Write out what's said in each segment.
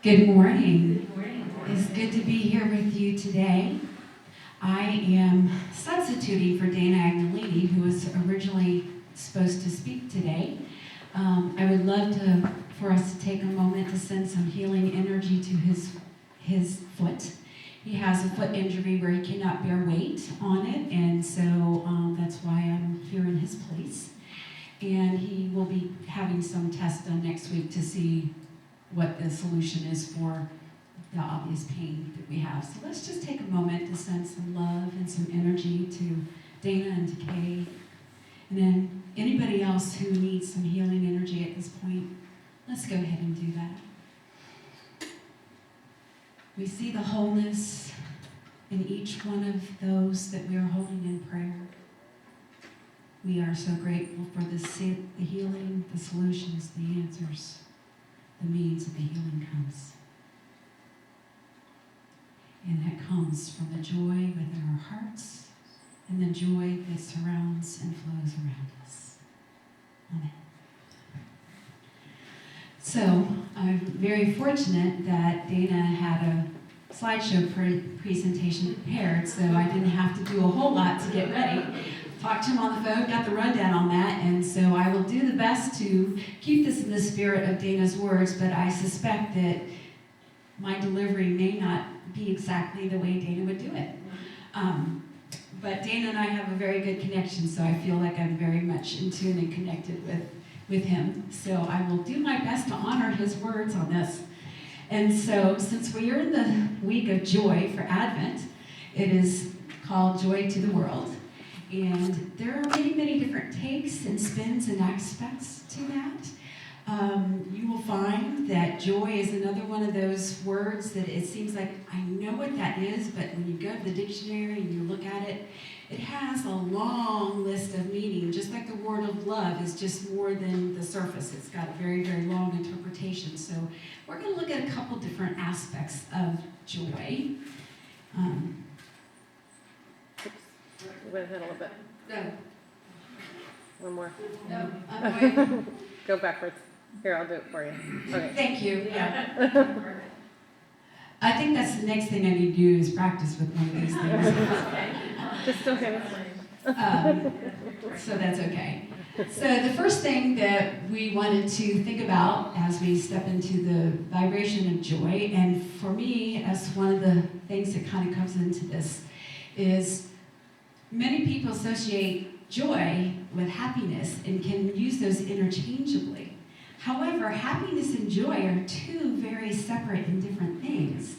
Good morning. It's good to be here with you today. I am substituting for Dana Agnolini, who was originally supposed to speak today. I would love for us to take a moment to send some healing energy to his foot. He has a foot injury where he cannot bear weight on it, and so that's why I'm here in his place. And he will be having some tests done next week to see what the solution is for the obvious pain that we have. So let's just take a moment to send some love and some energy to Dana and to Kay. And then anybody else who needs some healing energy at this point, let's go ahead and do that. We see the wholeness in each one of those that we are holding in prayer. We are so grateful for the healing, the solutions, the answers, the means of the healing comes. And that comes from the joy within our hearts and the joy that surrounds and flows around us. Amen. So I'm very fortunate that Dana had a slideshow presentation prepared, so I didn't have to do a whole lot to get ready. Talked to him on the phone, got the rundown on that, and so I will do the best to keep this in the spirit of Dana's words, but I suspect that my delivery may not be exactly the way Dana would do it. But Dana and I have a very good connection, so I feel like I'm very much in tune and connected with him. So I will do my best to honor his words on this. And so since we are in the week of joy for Advent, it is called Joy to the World. And there are many, many different takes and spins and aspects to that. You will find that joy is another one of those words that it seems like I know what that is, but when you go to the dictionary and you look at it, it has a long list of meaning, just like the word of love is just more than the surface. It's got a very, very long interpretation. So we're going to look at a couple different aspects of joy. Went ahead a little bit. No. One more. No, I'm going. Go backwards. Here, I'll do it for you. Okay. Thank you. Yeah. I think that's the next thing I need to do is practice with one of these things. Just okay. So that's okay. So the first thing that we wanted to think about as we step into the vibration of joy, and for me, as one of the things that kind of comes into this, is many people associate joy with happiness and can use those interchangeably. However, happiness and joy are two very separate and different things.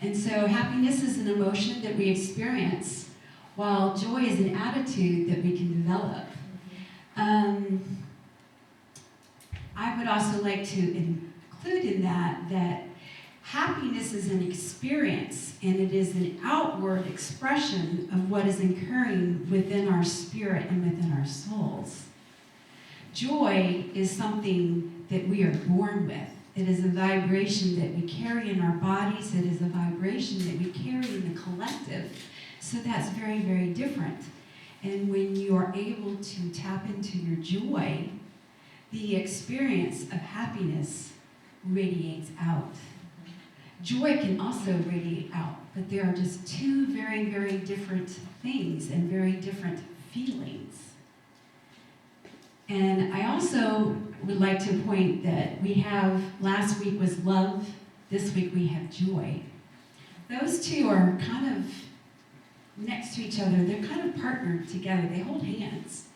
And so happiness is an emotion that we experience, while joy is an attitude that we can develop. I would also like to include in that happiness is an experience, and it is an outward expression of what is occurring within our spirit and within our souls. Joy is something that we are born with. It is a vibration that we carry in our bodies. It is a vibration that we carry in the collective. So that's very, very different. And when you are able to tap into your joy, the experience of happiness radiates out. Joy can also radiate out, but there are just two very, very different things and very different feelings. And I also would like to point that we have, last week was love, this week we have joy. Those two are kind of next to each other. They're kind of partnered together. They hold hands.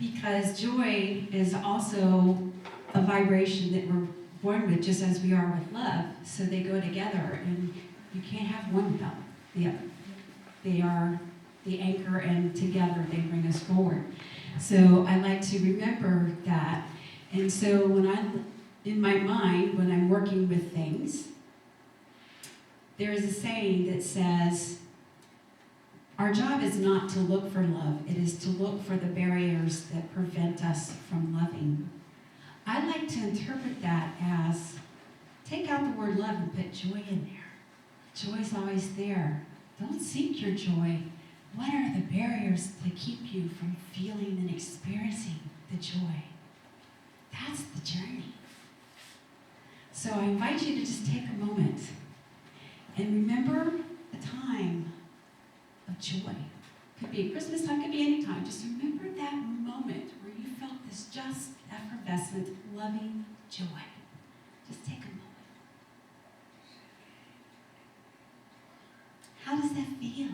Because joy is also a vibration that we're born with, just as we are with love. So they go together, and you can't have one without the other. They are the anchor, and together they bring us forward. So I like to remember that. And so in my mind, when I'm working with things, there is a saying that says, our job is not to look for love. It is to look for the barriers that prevent us from loving. I like to interpret that as, take out the word love and put joy in there. Joy's always there. Don't seek your joy. What are the barriers that keep you from feeling and experiencing the joy? That's the journey. So I invite you to just take a moment and remember a time of joy. Could be Christmas time, could be any time. Just remember that moment where you felt this just effervescent, loving joy. Just take a moment. How does that feel?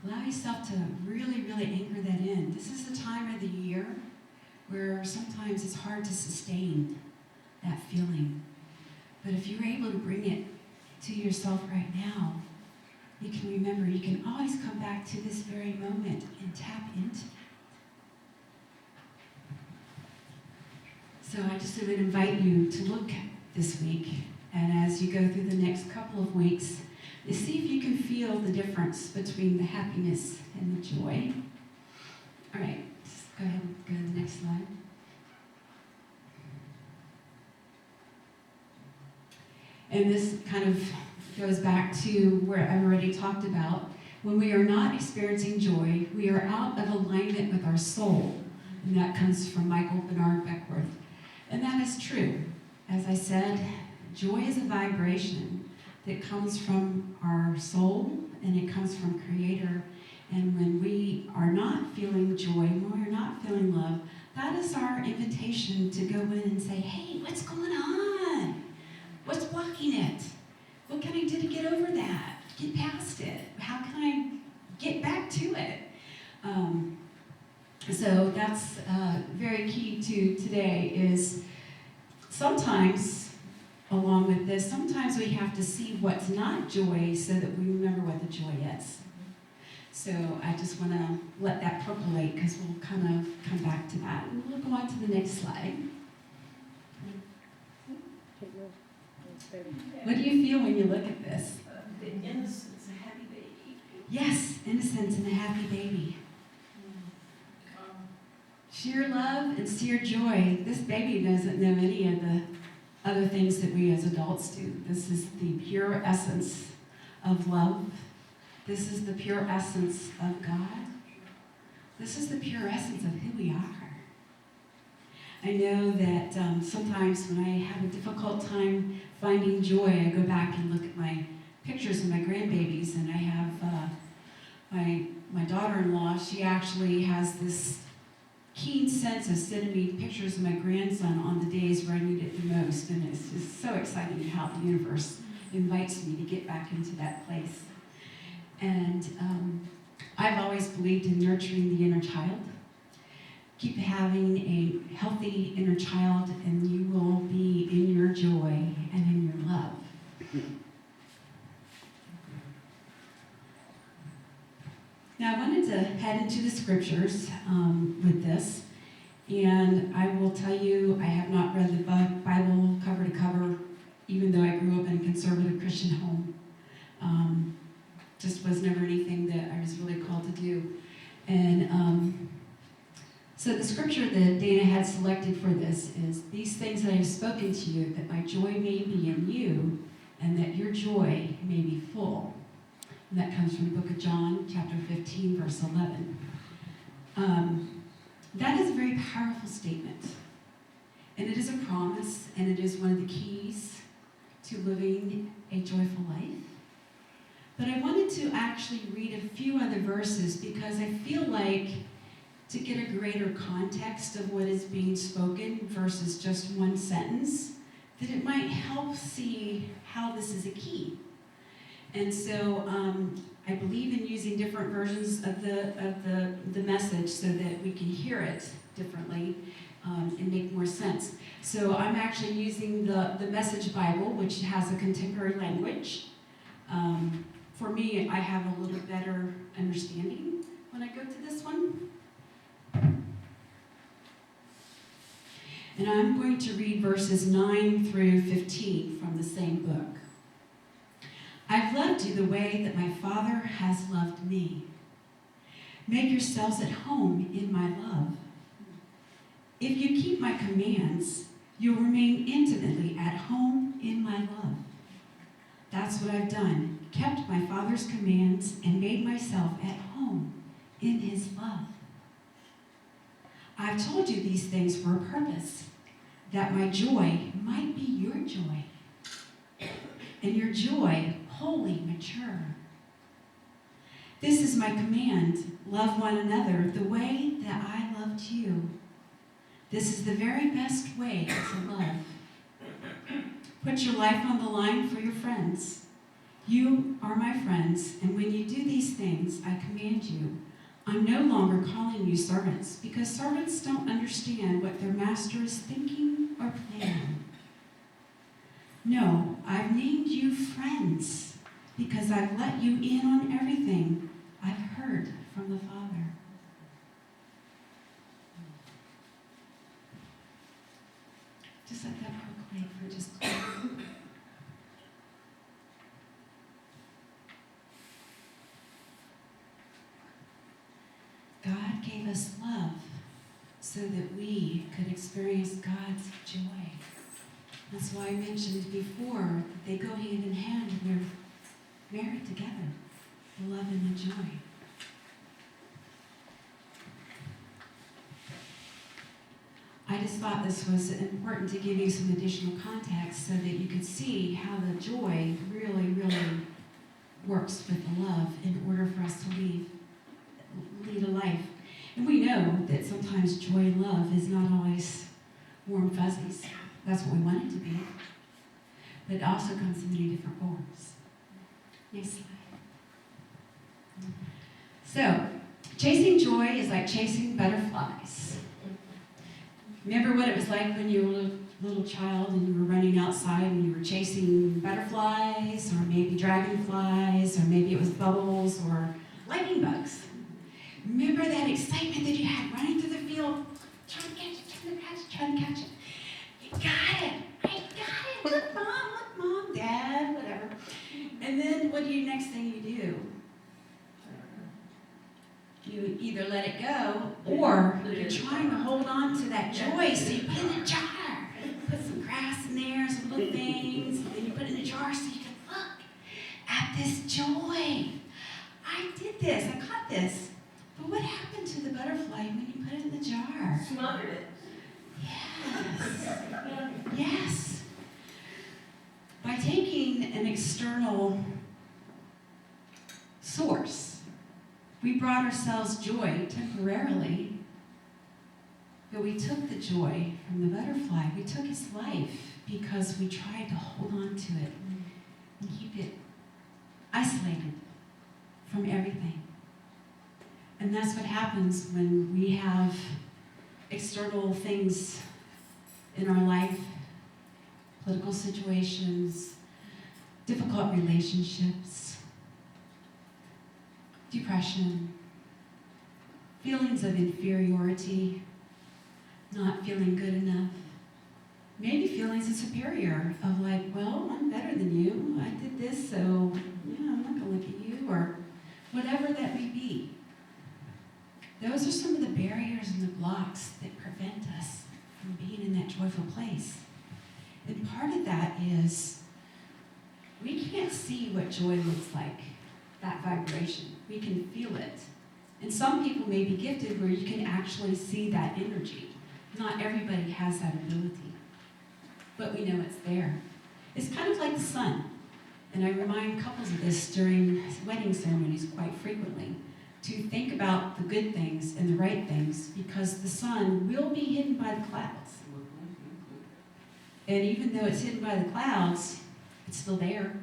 Allow yourself to really, really anchor that in. This is the time of the year where sometimes it's hard to sustain that feeling. But if you're able to bring it to yourself right now, you can remember, you can always come back to this very moment and tap into it. So I just would invite you to look this week, and as you go through the next couple of weeks, to see if you can feel the difference between the happiness and the joy. All right, just go ahead and go to the next slide. And this kind of goes back to where I've already talked about. When we are not experiencing joy, we are out of alignment with our soul. And that comes from Michael Bernard Beckworth. And that is true. As I said, joy is a vibration that comes from our soul and it comes from Creator. And when we are not feeling joy, when we're not feeling love, that is our invitation to go in and say, hey, what's going on? What's blocking it? What can I do to get over that? Get past it? How can I get back to it? So that's very key to today is sometimes, along with this, sometimes we have to see what's not joy so that we remember what the joy is. So I just want to let that percolate because we'll kind of come back to that. And we'll go on to the next slide. What do you feel when you look at this? The innocence, a happy baby. Yes, innocence and a happy baby. Sheer love and sheer joy. This baby doesn't know any of the other things that we as adults do. This is the pure essence of love. This is the pure essence of God. This is the pure essence of who we are. I know that sometimes when I have a difficult time finding joy, I go back and look at my pictures of my grandbabies, and I have my daughter-in-law. She actually has this keen sense of sending me pictures of my grandson on the days where I need it the most, and it's just so exciting how the universe invites me to get back into that place. And I've always believed in nurturing the inner child. Keep having a healthy inner child, and you will be in your joy and in your love. Now, I wanted to head into the scriptures with this, and I will tell you, I have not read the Bible cover to cover, even though I grew up in a conservative Christian home. Just was never anything that I was really called to do. And so the scripture that Dana had selected for this is, these things that I have spoken to you, that my joy may be in you, and that your joy may be full. And that comes from the book of John, chapter 15, verse 11. That is a very powerful statement. And it is a promise, and it is one of the keys to living a joyful life. But I wanted to actually read a few other verses because I feel like to get a greater context of what is being spoken versus just one sentence, that it might help see how this is a key. And so I believe in using different versions of the message so that we can hear it differently and make more sense. So I'm actually using the Message Bible, which has a contemporary language. For me, I have a little better understanding when I go to this one. And I'm going to read verses 9 through 15 from the same book. I've loved you the way that my Father has loved me. Make yourselves at home in my love. If you keep my commands, you'll remain intimately at home in my love. That's what I've done, kept my Father's commands and made myself at home in his love. I've told you these things for a purpose, that my joy might be your joy, and your joy wholly mature. This is my command, love one another the way that I loved you. This is the very best way to love. Put your life on the line for your friends. You are my friends, and when you do these things, I command you. I'm no longer calling you servants, because servants don't understand what their master is thinking or planning. No, I've named you friends, because I've let you in on everything I've heard from the Father. Just let that percolate for just a moment. God gave us love so that we could experience God's joy. That's why I mentioned before that they go hand in hand and we're married together, the love and the joy. I just thought this was important to give you some additional context so that you could see how the joy really, really works with the love in order for us to lead a life. And we know that sometimes joy and love is not always warm fuzzies. That's what we want it to be. But it also comes in many different forms. Next slide. So, chasing joy is like chasing butterflies. Remember what it was like when you were a little child and you were running outside and you were chasing butterflies, or maybe dragonflies, or maybe it was bubbles or lightning bugs. Remember that excitement that you had running through the field, trying to catch it, trying to catch it. You got it. I got it. Look, mom, dad, whatever. And then what do you, next thing you do? You either let it go, or you're trying to hold on to that joy, so you put it in a jar. Put some grass in there, some little things, and then you put it in a jar so you can look at this joy. I did this, I caught this. But what happened to the butterfly when you put it in the jar? Smothered it. Yes. Yes. By taking an external source, we brought ourselves joy temporarily, but we took the joy from the butterfly. We took his life because we tried to hold on to it and keep it isolated from everything. And that's what happens when we have external things in our life, political situations, difficult relationships, depression, feelings of inferiority, not feeling good enough, maybe feelings of superior, of like, well, I'm better than you, I did this, so yeah, I'm not going to look at you, or whatever that may be. Those are some of the barriers and the blocks that prevent us from being in that joyful place. And part of that is we can't see what joy looks like, that vibration. We can feel it. And some people may be gifted where you can actually see that energy. Not everybody has that ability, but we know it's there. It's kind of like the sun. And I remind couples of this during wedding ceremonies quite frequently, to think about the good things and the right things, because the sun will be hidden by the clouds. And even though it's hidden by the clouds, it's still there.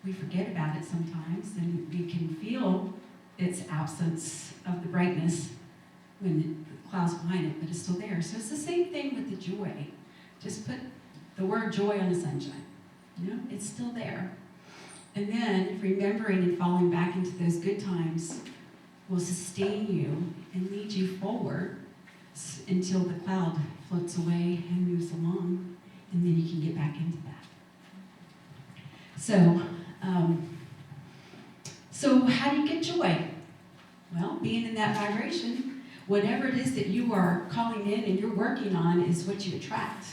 We forget about it sometimes, and we can feel its absence of the brightness when the clouds behind it, but it's still there. So it's the same thing with the joy. Just put the word joy on the sunshine. You know, it's still there. And then remembering and falling back into those good times will sustain you and lead you forward until the cloud floats away and moves along, and then you can get back into that. So how do you get joy? Well, being in that vibration, whatever it is that you are calling in and you're working on is what you attract.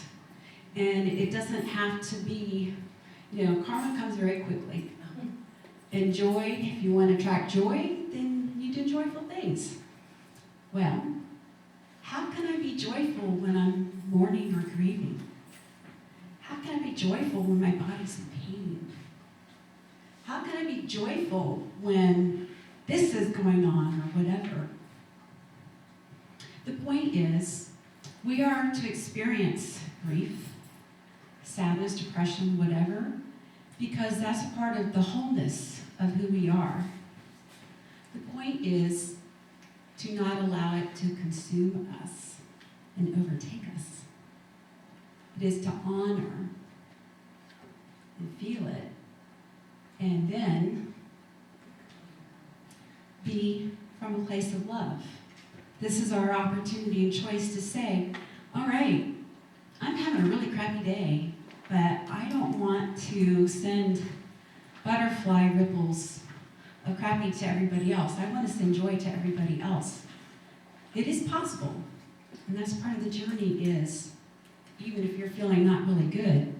And it doesn't have to be, karma comes very quickly. And joy, if you want to attract joy, then you do joyful things. Well, how can I be joyful when I'm mourning or grieving? How can I be joyful when my body's in pain? How can I be joyful when this is going on or whatever? The point is, we are to experience grief, sadness, depression, whatever, because that's a part of the wholeness of who we are. The point is to not allow it to consume us and overtake us. It is to honor and feel it, and then be from a place of love. This is our opportunity and choice to say, all right, I'm having a really crappy day, but I don't want to send butterfly ripples of crappy to everybody else. I want to send joy to everybody else. It is possible, and that's part of the journey is, even if you're feeling not really good,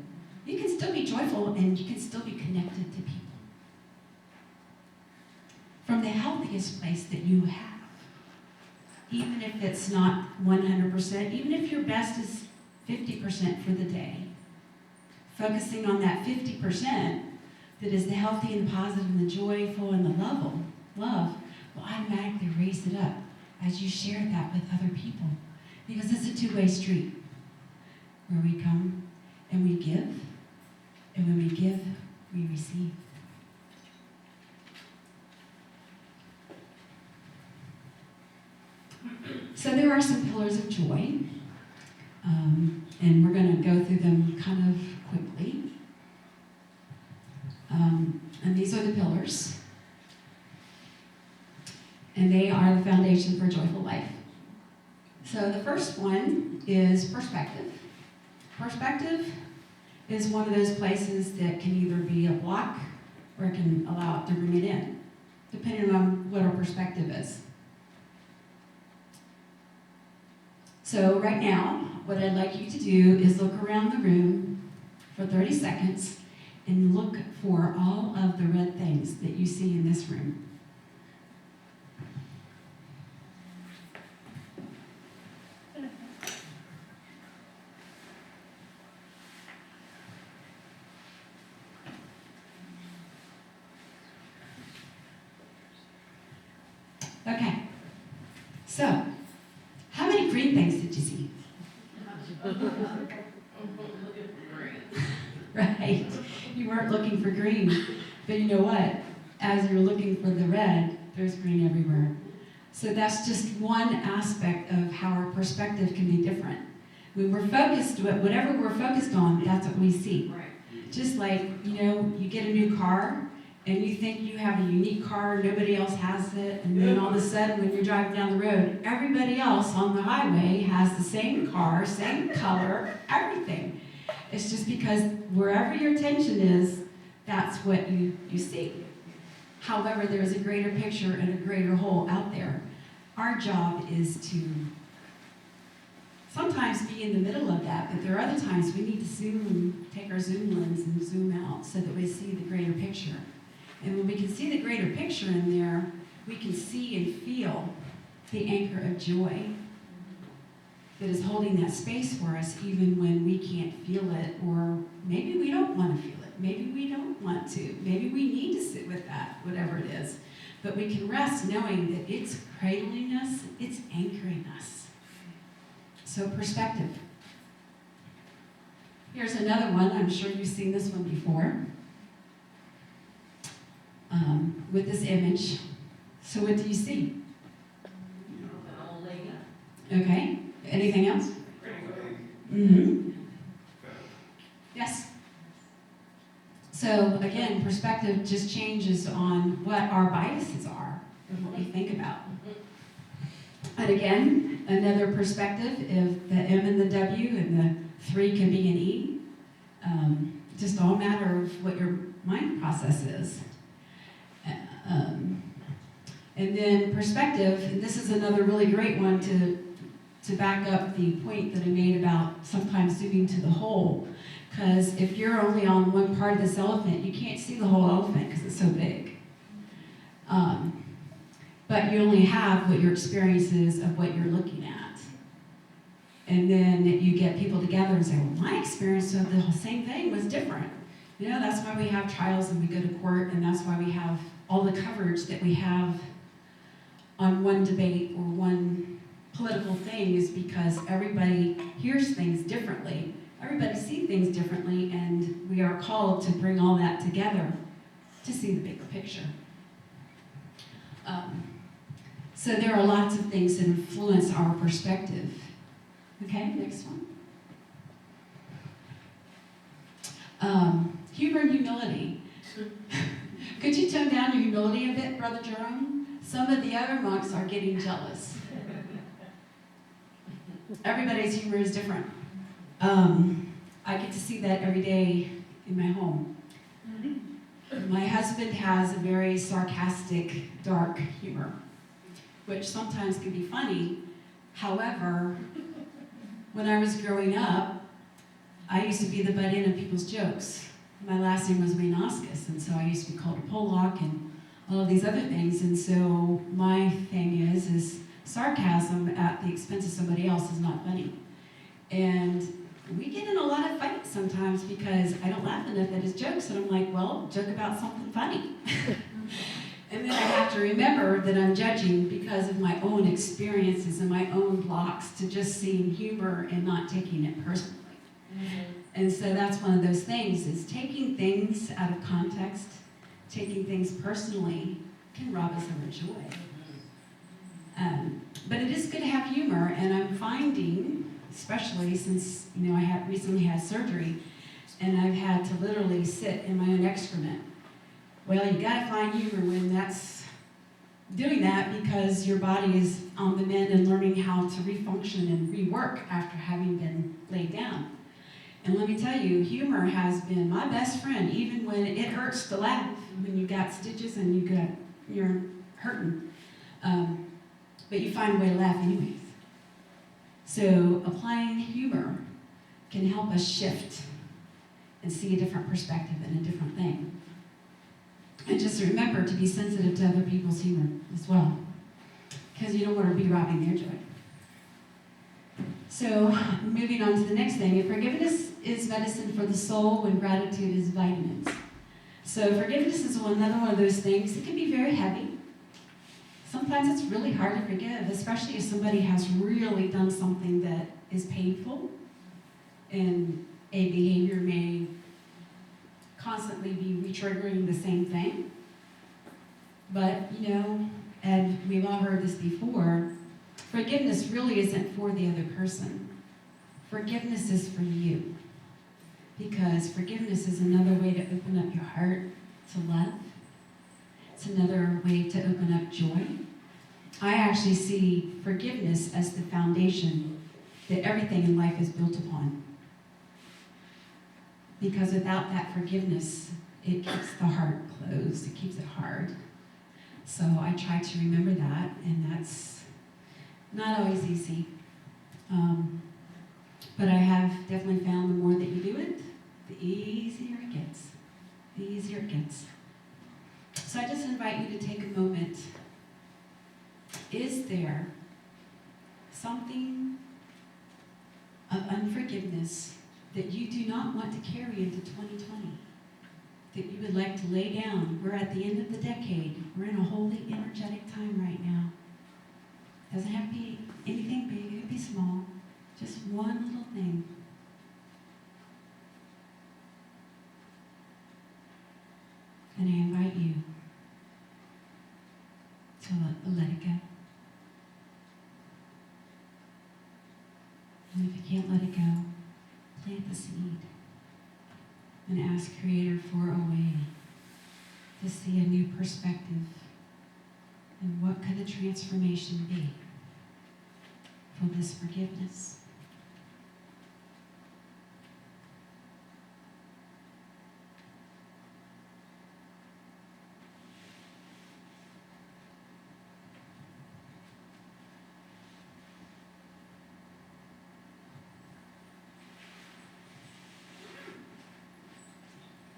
you can still be joyful and you can still be connected to people. From the healthiest place that you have. Even if it's not 100%, even if your best is 50% for the day. Focusing on that 50% that is the healthy and the positive and the joyful and the love will automatically raise it up as you share that with other people. Because it's a two-way street where we come and we give, and when we give, we receive. So there are some pillars of joy, and we're going to go through them kind of quickly. And these are the pillars, and they are the foundation for a joyful life. So the first one is perspective. Perspective is one of those places that can either be a block or it can allow it to bring it in, depending on what our perspective is. So right now, what I'd like you to do is look around the room for 30 seconds and look for all of the red things that you see in this room. Okay, so how many green things did you see? Right, you weren't looking for green, but you know what? As you're looking for the red, there's green everywhere. So that's just one aspect of how our perspective can be different. When we're focused, whatever we're focused on, that's what we see. Just like, you get a new car, and you think you have a unique car, nobody else has it, and then all of a sudden when you're driving down the road, everybody else on the highway has the same car, same color, everything. It's just because wherever your attention is, that's what you see. However, there is a greater picture and a greater whole out there. Our job is to sometimes be in the middle of that, but there are other times we need to take our zoom lens and zoom out so that we see the greater picture. And when we can see the greater picture in there, we can see and feel the anchor of joy that is holding that space for us even when we can't feel it, or maybe we don't want to feel it. Maybe we don't want to. Maybe we need to sit with that, whatever it is. But we can rest knowing that it's cradling us, it's anchoring us. So perspective. Here's another one. I'm sure you've seen this one before. With this image. So what do you see? An old lady. Okay. Anything else? Mm-hmm. Yes. So again, perspective just changes on what our biases are and what we think about. And again, another perspective, if the M and the W and the 3 can be an E, just all matter of what your mind process is. And then perspective, and this is another really great one to back up the point that I made about sometimes zooming to the whole. Because if you're only on one part of this elephant, you can't see the whole elephant because it's so big. but you only have what your experience is of what you're looking at. And then you get people together and say, well, my experience of the same thing was different. You know, that's why we have trials and we go to court, and that's why we have all the coverage that we have on one debate or one political thing, is because everybody hears things differently. Everybody sees things differently, and we are called to bring all that together to see the bigger picture. So there are lots of things that influence our perspective. Okay, next one. Humor and humility. Could you tone down your humility a bit, Brother Jerome? Some of the other monks are getting jealous. Everybody's humor is different. I get to see that every day in my home. My husband has a very sarcastic, dark humor, which sometimes can be funny. However, when I was growing up, I used to be the butt end of people's jokes. My last name was Waynoscus, and so I used to be called a Pollock and all of these other things. And so my thing is sarcasm at the expense of somebody else is not funny. And we get in a lot of fights sometimes because I don't laugh enough at his jokes, and I'm like, well, joke about something funny. And then I have to remember that I'm judging because of my own experiences and my own blocks to just seeing humor and not taking it personally. And so that's one of those things, is taking things out of context, taking things personally can rob us of our joy. But it is good to have humor, and I'm finding, especially since I have recently had surgery, and I've had to literally sit in my own excrement. Well, you got to find humor when that's doing that, because your body is on the mend and learning how to refunction and rework after having been laid down. And let me tell you, humor has been my best friend, even when it hurts to laugh, when you got stitches and you're hurting. But you find a way to laugh anyways. So applying humor can help us shift and see a different perspective and a different thing. And just remember to be sensitive to other people's humor as well, because you don't want to be robbing their joy. So moving on to the next thing, forgiveness is medicine for the soul when gratitude is vitamins. So forgiveness is another one of those things. It can be very heavy. Sometimes it's really hard to forgive, especially if somebody has really done something that is painful, and a behavior may constantly be re-triggering the same thing. But, and we've all heard this before, forgiveness really isn't for the other person. Forgiveness is for you. Because forgiveness is another way to open up your heart to love. It's another way to open up joy. I actually see forgiveness as the foundation that everything in life is built upon. Because without that forgiveness, it keeps the heart closed, it keeps it hard. So I try to remember that, and that's not always easy. But I have definitely found the more that you do it, the easier it gets. The easier it gets. So I just invite you to take a moment. Is there something of unforgiveness that you do not want to carry into 2020? That you would like to lay down? We're at the end of the decade. We're in a holy, energetic time right now. Doesn't have to be anything big, it could be small. Just one little thing. And I invite you to let it go. And if you can't let it go, plant the seed and ask Creator for a way to see a new perspective. And what could the transformation be for this forgiveness?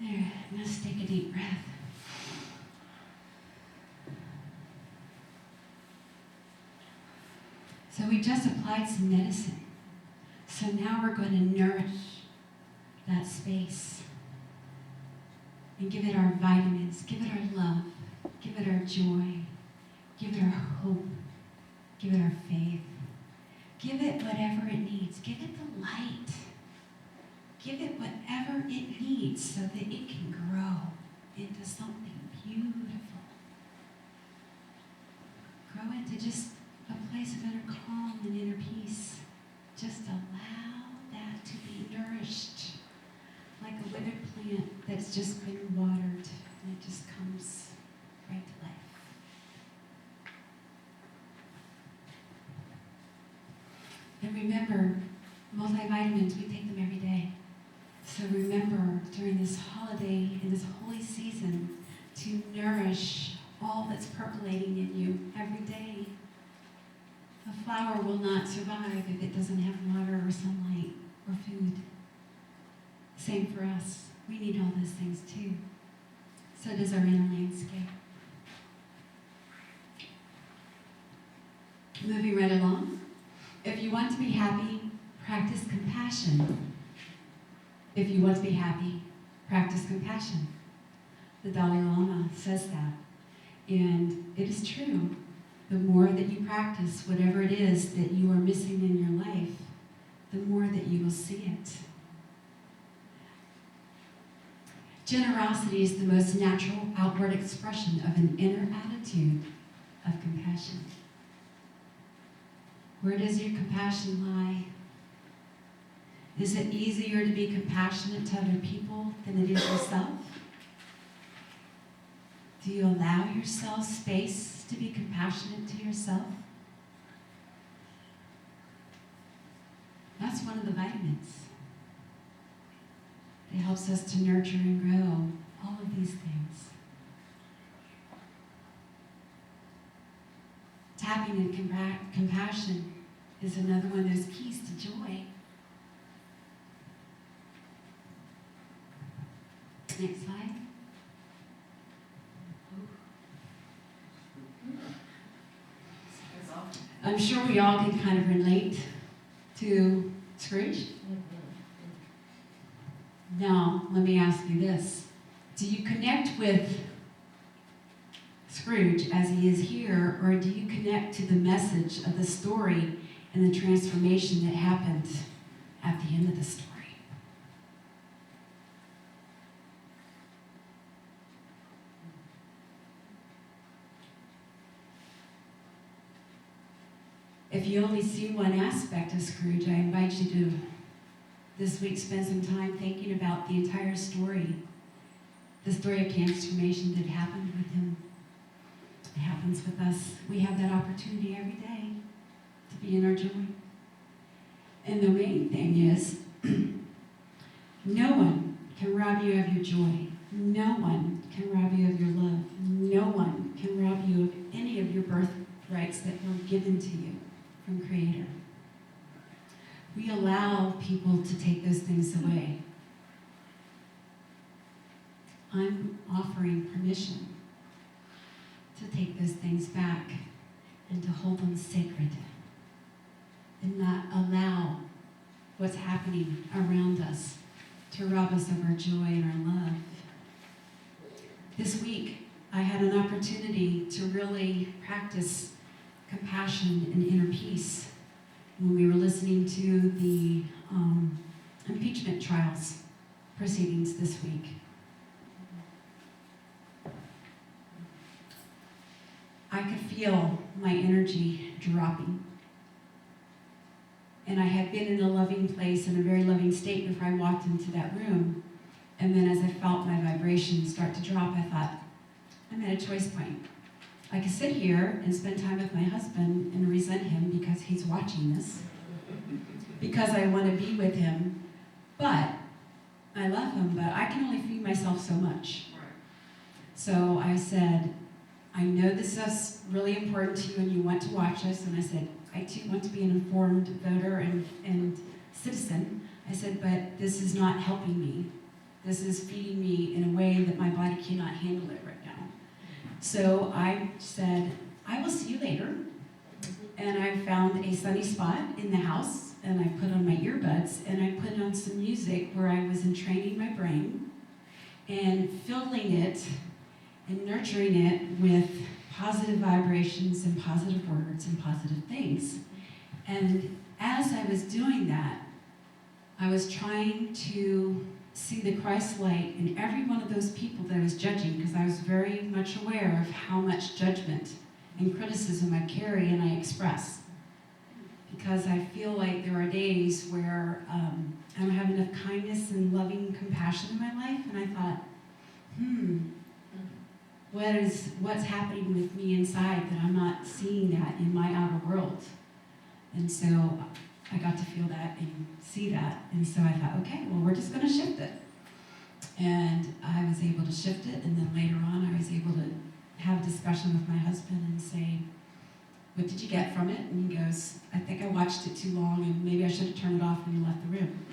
There, let's take a deep breath. So we just applied some medicine. So now we're going to nourish that space and give it our vitamins, give it our love, give it our joy, give it our hope, give it our faith. Give it whatever it needs. Give it the light. Give it whatever it needs so that it can grow into something beautiful. Grow into just a place of inner calm and inner peace. Just allow that to be nourished like a withered plant that's just been watered and it just comes right to life. And remember, multivitamins, we take them every day. So remember, during this holiday, in this holy season, to nourish all that's percolating in you every day. A flower will not survive if it doesn't have water or sunlight or food. Same for us. We need all those things too. So does our inner landscape. Moving right along. If you want to be happy, practice compassion. If you want to be happy, practice compassion. The Dalai Lama says that. And it is true. The more that you practice whatever it is that you are missing in your life, the more that you will see it. Generosity is the most natural outward expression of an inner attitude of compassion. Where does your compassion lie? Is it easier to be compassionate to other people than it is yourself? Do you allow yourself space to be compassionate to yourself? That's one of the vitamins. It helps us to nurture and grow all of these things. Tapping in compassion is another one of those keys to joy. Next slide. I'm sure we all can kind of relate to Scrooge. Now, let me ask you this. Do you connect with Scrooge as he is here, or do you connect to the message of the story and the transformation that happened at the end of the story? If you only see one aspect of Scrooge, I invite you to this week spend some time thinking about the entire story, the story of transformation that happened with him. It happens with us. We have that opportunity every day to be in our joy. And the main thing is, no one can rob you of your joy. No one can rob you of your love. No one can rob you of any of your birthrights that were given to you from Creator. We allow people to take those things away. I'm offering permission to take those things back and to hold them sacred and not allow what's happening around us to rob us of our joy and our love. This week, I had an opportunity to really practice compassion and inner peace when we were listening to the impeachment trials proceedings this week. I could feel my energy dropping. And I had been in a loving place, in a very loving state before I walked into that room. And then as I felt my vibrations start to drop, I thought, I'm at a choice point. I could sit here and spend time with my husband and resent him because he's watching this, because I want to be with him, but I love him, but I can only feed myself so much. So I said, I know this is really important to you and you want to watch us, and I said, I too want to be an informed voter and citizen. I said, but this is not helping me. This is feeding me in a way that my body cannot handle it right now. So I said, I will see you later, and I found a sunny spot in the house, and I put on my earbuds, and I put on some music where I was entraining my brain and filling it and nurturing it with positive vibrations and positive words and positive things. And as I was doing that, I was trying to see the Christ light in every one of those people that I was judging, because I was very much aware of how much judgment and criticism I carry and I express. Because I feel like there are days where I don't have enough kindness and loving compassion in my life, and I thought, what's happening with me inside that I'm not seeing that in my outer world? And so I got to feel that and see that, and so I thought, okay, well, we're just going to shift it. And I was able to shift it, and then later on I was able to have a discussion with my husband and say, what did you get from it? And he goes, I think I watched it too long, and maybe I should have turned it off when you left the room.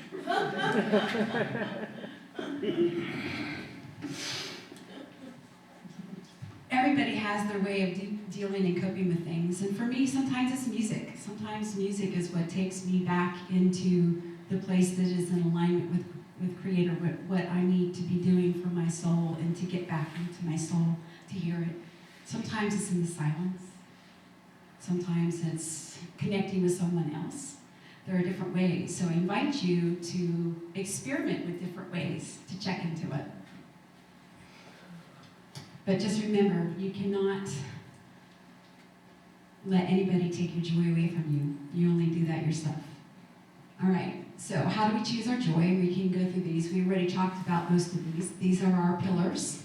Everybody has their way of dealing and coping with things, and for me, sometimes it's music. Sometimes music is what takes me back into the place that is in alignment with Creator, what I need to be doing for my soul and to get back into my soul, to hear it. Sometimes it's in the silence. Sometimes it's connecting with someone else. There are different ways, so I invite you to experiment with different ways to check into it. But just remember, you cannot let anybody take your joy away from you. You only do that yourself. All right, so how do we choose our joy? We can go through these. We already talked about most of these. These are our pillars.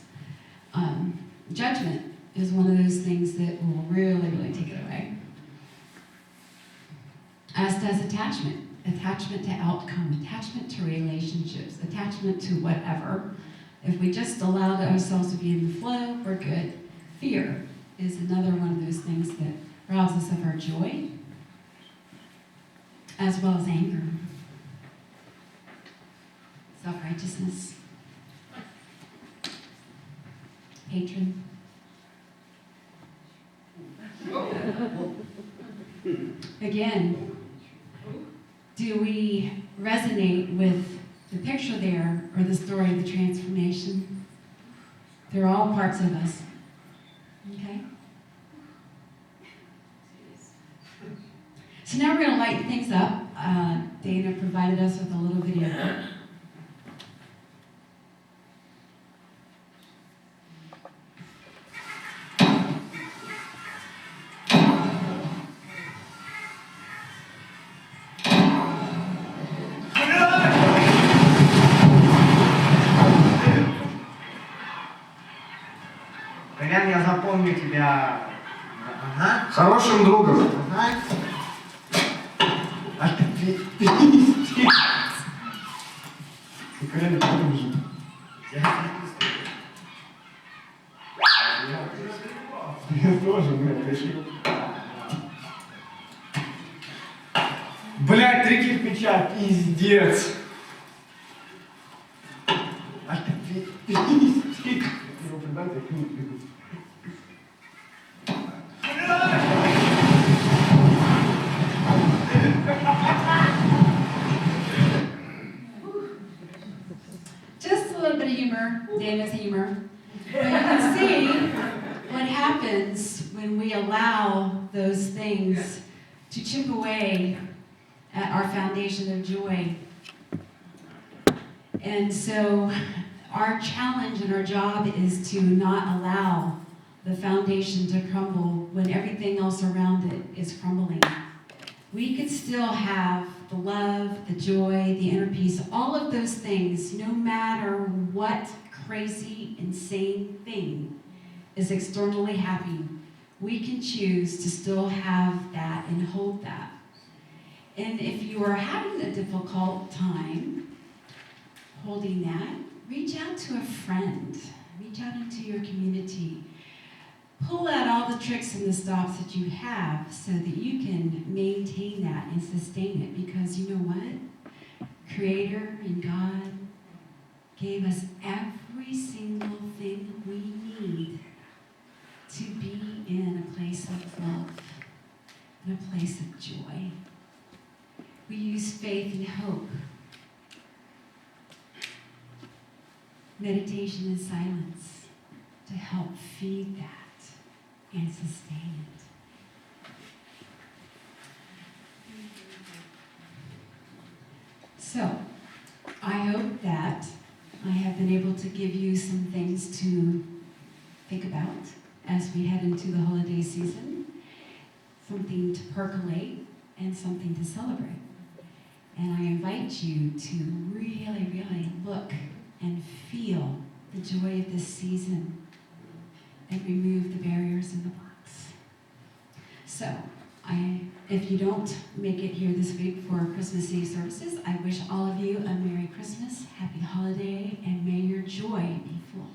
Judgment is one of those things that will really, really take it away. As does attachment. Attachment to outcome, attachment to relationships, attachment to whatever. If we just allowed ourselves to be in the flow, we're good. Fear is another one of those things that robs us of our joy, as well as anger, self-righteousness, hatred. Again, do we resonate with the picture there or the story of the transformation? They're all parts of us. Okay? So now we're going to lighten things up. Dana provided us with a little video. Колян, я запомню тебя. Ага. Хорошим другом. Ага. А ты пиздец. Ты, Колян, потом же. Я тоже, блядь, решил. Блядь, 3 кирпича, пиздец. А ты Пиздец. Его предать, я к нему приду. Just a little bit of humor, Dana's humor. But you can see what happens when we allow those things to chip away at our foundation of joy. And so our challenge and our job is to not allow the foundation to crumble when everything else around it is crumbling. We could still have the love, the joy, the inner peace, all of those things, no matter what crazy, insane thing is externally happening. We can choose to still have that and hold that. And if you are having a difficult time holding that, reach out to a friend. Reach out into your community. Pull out all the tricks and the stops that you have so that you can maintain that and sustain it. Because you know what? Creator and God gave us every single thing we need to be in a place of love. and a place of joy. We use faith and hope, meditation and silence to help feed that and sustain it. So, I hope that I have been able to give you some things to think about as we head into the holiday season, something to percolate and something to celebrate. And I invite you to really, really look and feel the joy of this season and remove the barriers and the blocks. So, if you don't make it here this week for Christmas Eve services, I wish all of you a Merry Christmas, Happy Holiday, and may your joy be full.